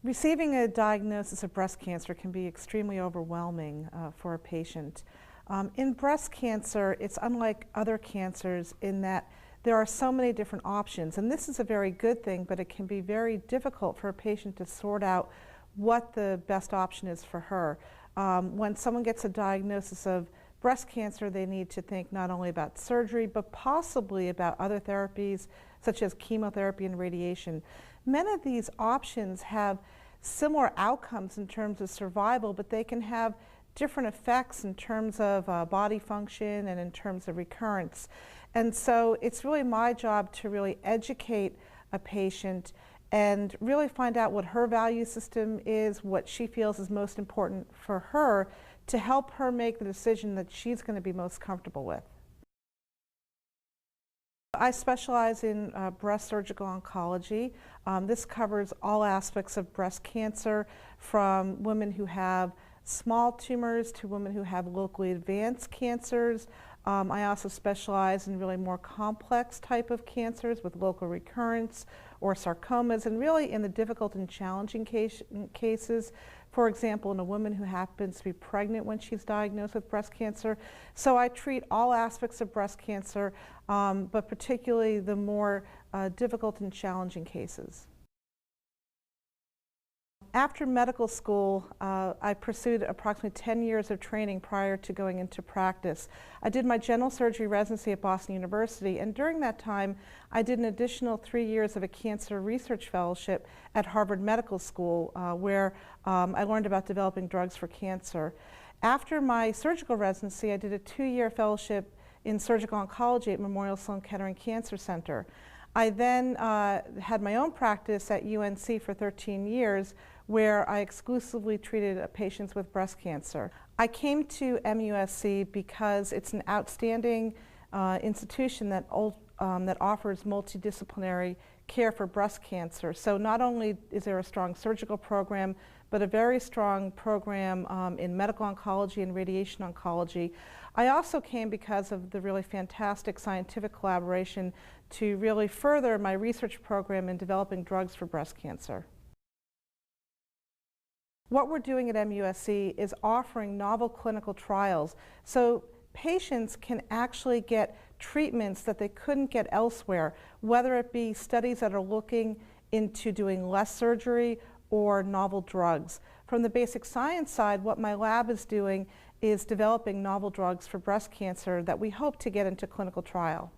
Receiving a diagnosis of breast cancer can be extremely overwhelming for a patient. In breast cancer, it's unlike other cancers in that there are so many different options, and this is a very good thing, but it can be very difficult for a patient to sort out what the best option is for her. When someone gets a diagnosis of breast cancer, they need to think not only about surgery, but possibly about other therapies, such as chemotherapy and radiation. Many of these options have similar outcomes in terms of survival, but they can have different effects in terms of body function and in terms of recurrence. And so it's really my job to really educate a patient and really find out what her value system is, what she feels is most important for her, to help her make the decision that she's going to be most comfortable with. I specialize in breast surgical oncology. This covers all aspects of breast cancer, from women who have small tumors to women who have locally advanced cancers. I also specialize in really more complex type of cancers with local recurrence or sarcomas, and really in the difficult and challenging cases. For example, in a woman who happens to be pregnant when she's diagnosed with breast cancer. So I treat all aspects of breast cancer, but particularly the more difficult and challenging cases. After medical school, I pursued approximately 10 years of training prior to going into practice. I did my general surgery residency at Boston University, and during that time, I did an additional 3 years of a cancer research fellowship at Harvard Medical School, where I learned about developing drugs for cancer. After my surgical residency, I did a 2-year fellowship in surgical oncology at Memorial Sloan Kettering Cancer Center. I then had my own practice at UNC for 13 years, where I exclusively treated patients with breast cancer. I came to MUSC because it's an outstanding institution that offers multidisciplinary care for breast cancer. So not only is there a strong surgical program, but a very strong program in medical oncology and radiation oncology. I also came because of the really fantastic scientific collaboration to really further my research program in developing drugs for breast cancer. What we're doing at MUSC is offering novel clinical trials, so patients can actually get treatments that they couldn't get elsewhere, whether it be studies that are looking into doing less surgery or novel drugs. From the basic science side, what my lab is doing is developing novel drugs for breast cancer that we hope to get into clinical trial.